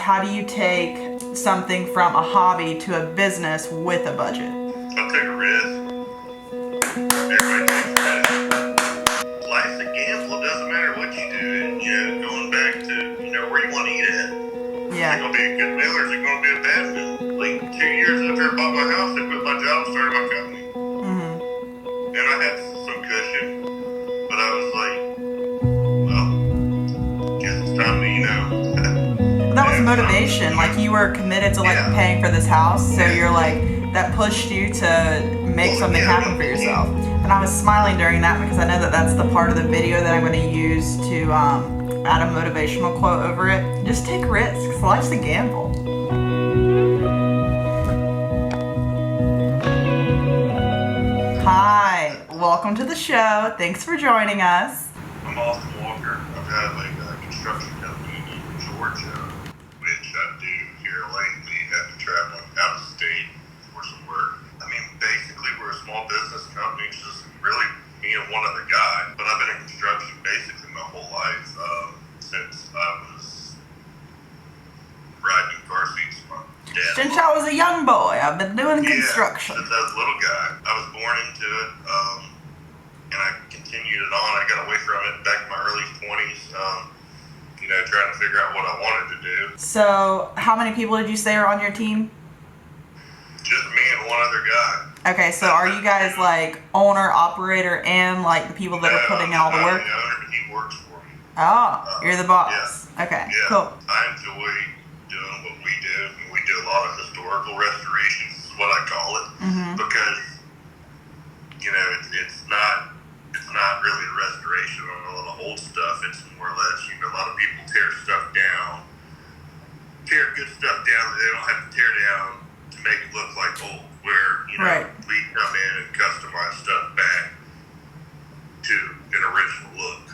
how do you take something from a hobby to a business with a budget? I'll take a risk. Everybody takes risks. Life's a gamble. It doesn't matter what you do. And, going back to, where you want to eat at. Yeah. Is it going to be a good meal or is it going to be a bad meal? Like 2 years after I bought my house, I quit my job and started my company. Mm-hmm. And I had some cushion. But I was like, well, guess it's time to, That was motivation. Like, you were committed to paying for this house, so you're like, that pushed you to make something happen for yourself. And I was smiling during that because I know that that's the part of the video that I'm going to use to add a motivational quote over it. Just take risks. Life's a gamble. Hi, welcome to the show. Thanks for joining us. I'm Austin Walker. I've had a construction company in Georgia, which I do here lately. Have to travel out of state for some work. I mean, basically, we're a small business company. It's just really me and one other guy. But I've been in construction basically my whole life since I was riding car seats with my dad. Since I was a young boy, I've been doing construction. Since I was a little guy. I was born into it, and I continued it on. I got away from it back in my early 20s, trying to figure out what I wanted to do. So, how many people did you say are on your team? Just me and one other guy. Okay, so are you guys like owner, operator, and like the people that are putting in all the work? I'm the owner, but he works for me. Oh, you're the boss. Yeah. Okay, yeah. cool. I enjoy doing what we do. We do a lot of historical restorations, is what I call it, because it's not really a restoration on a lot of old stuff. It's more or less, a lot of people tear good stuff down that they don't have to tear down to make it look like old. Where we come in and customize stuff back to an original look.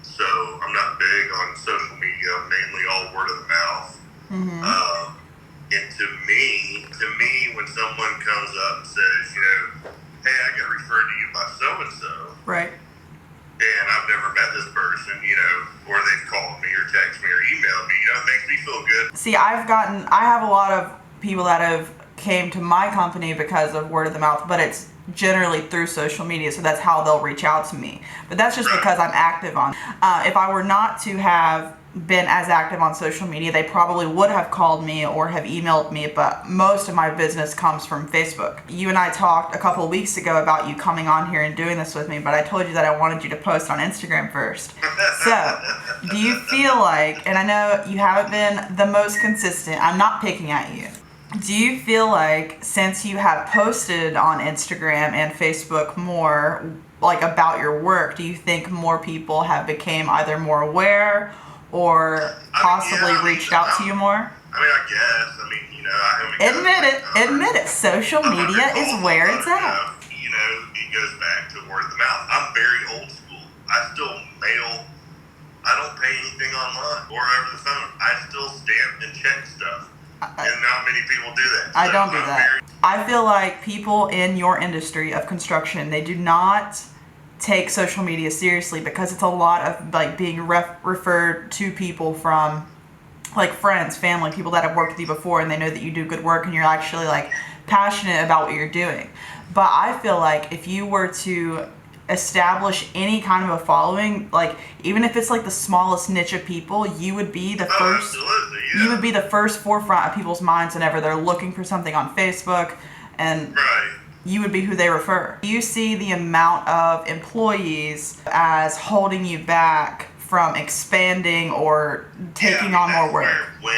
So I'm not big on social media. I'm mainly all word of the mouth. And to me, when someone comes up and says, hey, I got referred to you by so-and-so. Right. And I've never met this person, or they've called me or texted me or emailed me, it makes me feel good. See, I have a lot of people that have came to my company because of word of the mouth, but it's generally through social media, so that's how they'll reach out to me. But that's just because I'm active on. If I were not to have been as active on social media, they probably would have called me or have emailed me, but most of my business comes from Facebook. You and I talked a couple of weeks ago about you coming on here and doing this with me, but I told you that I wanted you to post on Instagram first. So, do you feel like, and I know you haven't been the most consistent, I'm not picking at you, do you feel like since you have posted on Instagram and Facebook more like about your work, do you think more people have became either more aware or possibly reached out to you more? I guess. Admit it. Social media is where it's at. It goes back to word of the mouth. I'm very old school. I still mail. I don't pay anything online or over the phone. I still stamp and check stuff. And not many people do that. I don't do that. I feel like people in your industry of construction, they do not take social media seriously because it's a lot of like being referred to people from like friends, family, people that have worked with you before, and they know that you do good work and you're actually like passionate about what you're doing. But I feel like if you were to establish any kind of a following, like even if it's like the smallest niche of people, you would be the first. Absolutely, yeah. You would be the first forefront of people's minds whenever they're looking for something on Facebook, and you would be who they refer. Do you see the amount of employees as holding you back from expanding or taking on more work? When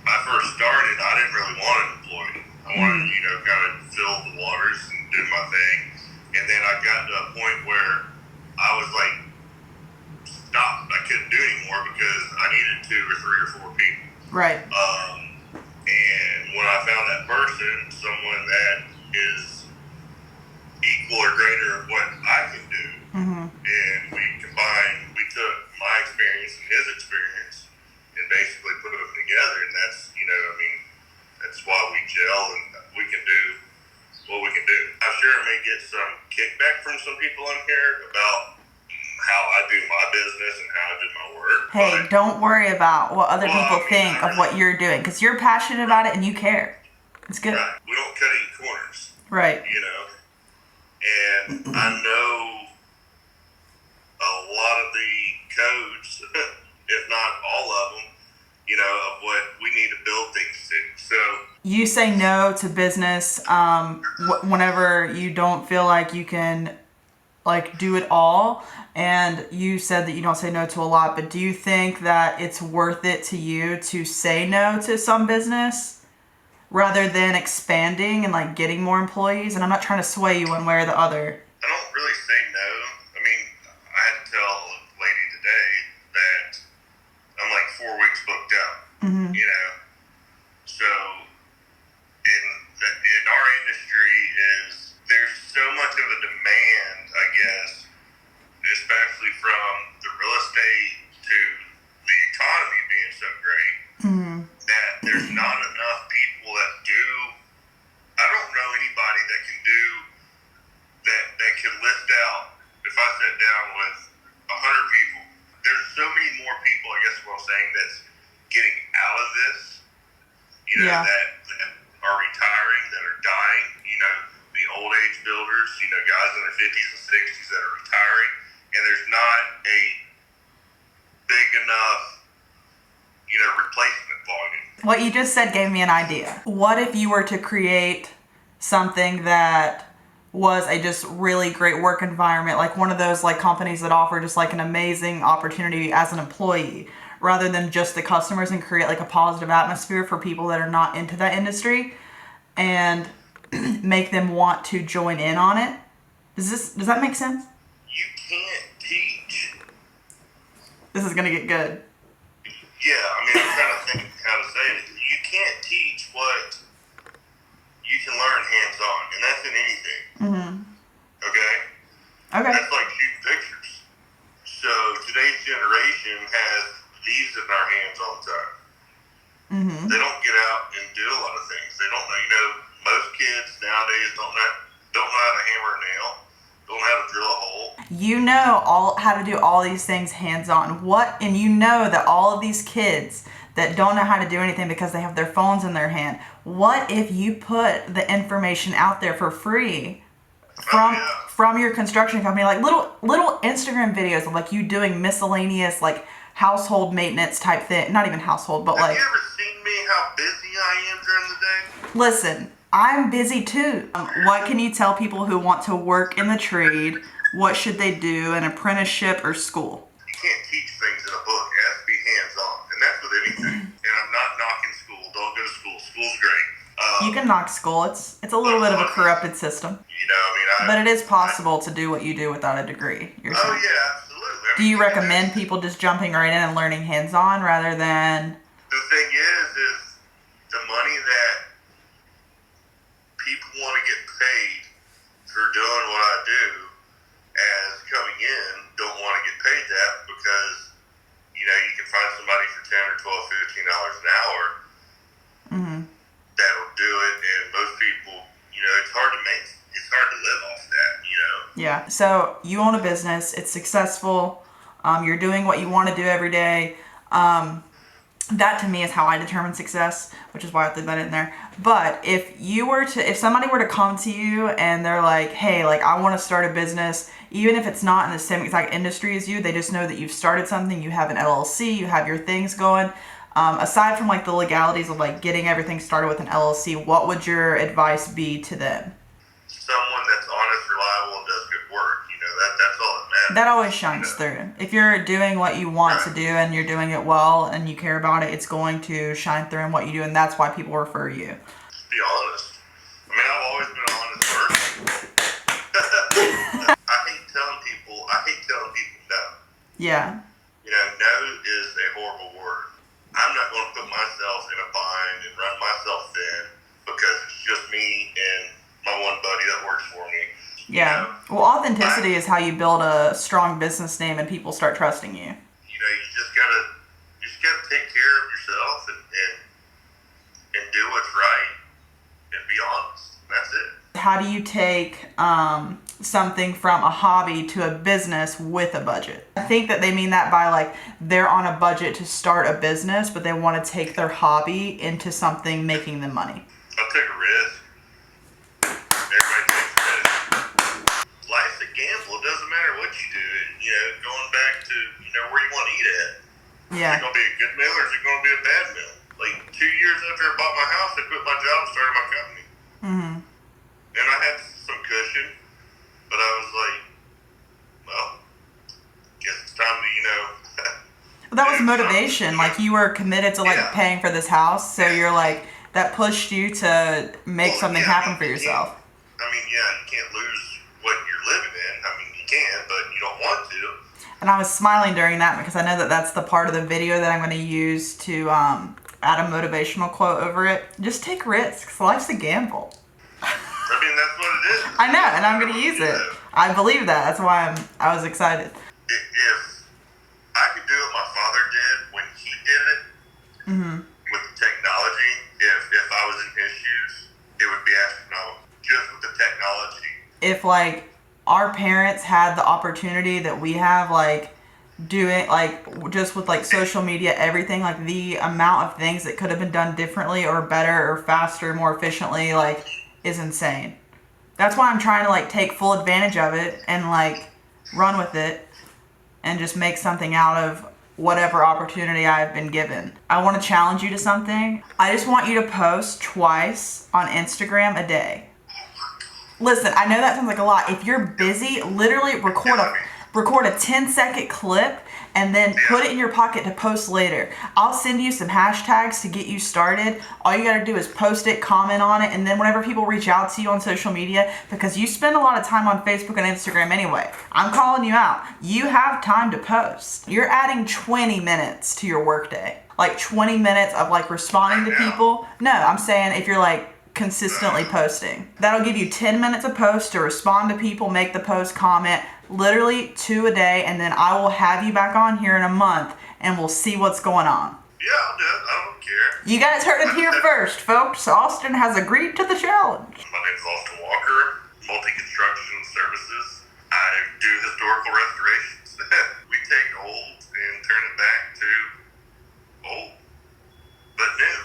I first started, I didn't really want an employee. I wanted to, kind of fill the waters and do my thing. And then I got to a point where I was like, stopped. I couldn't do anymore because I needed 2 or 3 or 4 people. Right. And when I found that person, someone that is equal or greater of what I can do, and we took my experience and his experience and basically put them together. And that's, that's why we gel and we can do what we can do. I'm sure I may get some kickback from some people on here about how I do my business and how I do my work. Hey, but, don't worry about what other people think I of what you're doing, because you're passionate about it and you care. It's good. Right. We don't cut any corners. Right. You know? And I know a lot of the codes, if not all of them, you know, of what we need to build things to. So you say no to business whenever you don't feel like you can like do it all, and you said that you don't say no to a lot, but do you think that it's worth it to you to say no to some business rather than expanding and like getting more employees? And I'm not trying to sway you one way or the other. I don't really say no. I mean, I had to tell a lady today that I'm like 4 weeks booked out. Mm-hmm. You know, so in our industry there's so much of a demand, I guess, especially from the real estate to the economy being so great, that there's not enough people that do. I don't know anybody that can do that can list out. If I sat down with 100 people, there's so many more people, I guess what I'm saying, that's getting out of this, you know, that are retiring, that are dying, you know, the old age builders, you know, guys in their 50s and 60s that are retiring, and there's not a big enough, you know, replacement volume. What you just said gave me an idea. What if you were to create something that was a just really great work environment, like one of those like companies that offer just like an amazing opportunity as an employee, rather than just the customers, and create like a positive atmosphere for people that are not into that industry and make them want to join in on it? Does that make sense? You can't teach. This is gonna get good. Yeah, I mean, I'm trying to think how to say it. You can't teach what you can learn hands-on, and that's in anything. Mm-hmm. Okay? Okay. That's like shooting pictures. So today's generation has these in our hands all the time. Mm-hmm. They don't get out and do a lot of things. They don't know, you know, most kids nowadays don't know how to hammer a nail, don't know how to drill a hole. You know how to do all these things hands-on. And you know that all of these kids that don't know how to do anything because they have their phones in their hand. What if you put the information out there for free from your construction company, like little Instagram videos of like you doing miscellaneous like household maintenance type thing? Not even household, but Have you ever seen me how busy I am during the day? Listen, I'm busy too. What can you tell people who want to work in the trade? What should they do, an apprenticeship or school? You can't teach things in a book. It has to be hands-on, and that's with anything. And I'm not knocking school. Don't go to school. School's great. You can knock school. It's a little bit of a corrupted system. You know, I mean, but it is possible to do what you do without a degree. Yeah, absolutely. Do you recommend people just jumping right in and learning hands-on rather than? The thing is the money that people want to get paid for doing what I do as coming in don't want to get paid that because, you know, you can find somebody for $10 or $12, $15 an hour that'll do it, and most people, you know, it's hard to live off that, you know. Yeah. So you own a business. It's successful. You're doing what you want to do every day. That to me is how I determine success, which is why I threw that in there. But if somebody were to come to you and they're like, hey, like I want to start a business, even if it's not in the same exact industry as you, they just know that you've started something, you have an LLC, you have your things going. Aside from like the legalities of like getting everything started with an LLC, what would your advice be to them? Someone that's honest, reliable, and does good work. You know, that's all that matters. That always shines through. If you're doing what you want to do and you're doing it well and you care about it, it's going to shine through in what you do, and that's why people refer you. Just be honest. I mean, I've always been an honest person. I hate telling people no. Yeah. You know, no is a horrible word. I'm not going to put myself in a bind and run myself thin because it's just me and my one buddy that works for me. Yeah. You know? Well, authenticity is how you build a strong business name and people start trusting you. You know, you just gotta take care of yourself and do what's right and be honest. That's it. How how do you take something from a hobby to a business with a budget? I think that they mean that by like they're on a budget to start a business, but they want to take their hobby into something making them money. I'll take a risk. Everybody takes a risk. Life's a gamble. It doesn't matter what you do. You know, going back to, you know, where you want to eat at. Yeah. Is it going to be a good meal or is it going to be a bad meal? Like 2 years after I bought my house, I quit my job and started my company. Mm-hmm. And I had some cushion, but I was like, well, guess it's time to, you know. Well, that was motivation. Like you were committed to like paying for this house, so you're like that pushed you to make something happen for yourself. I mean, yeah, you can't lose what you're living in. I mean, you can, but you don't want to. And I was smiling during that because I know that that's the part of the video that I'm going to use to add a motivational quote over it. Just take risks. Life's a gamble. I mean, that's what it is. I know, and I'm going to use it. I believe that. That's why I was excited. If I could do what my father did when he did it with the technology, if I was in his shoes, it would be astronomical. Just with the technology. If like our parents had the opportunity that we have, like doing like just with like social media, everything, like the amount of things that could have been done differently or better or faster, more efficiently, like is insane. That's why I'm trying to like take full advantage of it and like run with it and just make something out of whatever opportunity I've been given. I want to challenge you to something. I just want you to post twice on Instagram a day. Listen, I know that sounds like a lot. If you're busy, literally record a 10-second clip and then put it in your pocket to post later. I'll send you some hashtags to get you started. All you gotta do is post it, comment on it, and then whenever people reach out to you on social media, because you spend a lot of time on Facebook and Instagram anyway, I'm calling you out. You have time to post. You're adding 20 minutes to your workday. Like 20 minutes of like responding to people. No, I'm saying if you're like consistently posting. That'll give you 10 minutes a post to respond to people, make the post, comment, literally 2 a day, and then I will have you back on here in a month and we'll see what's going on. Yeah, I'll do it. I don't care. You guys heard it here first, folks. Austin has agreed to the challenge. My name is Austin Walker, Multi-Construction Services. I do historical restorations. We take old and turn it back to old, but new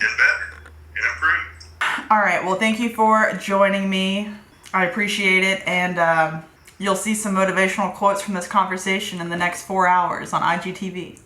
and better and improved. All right, well, thank you for joining me. I appreciate it, and you'll see some motivational quotes from this conversation in the next 4 hours on IGTV.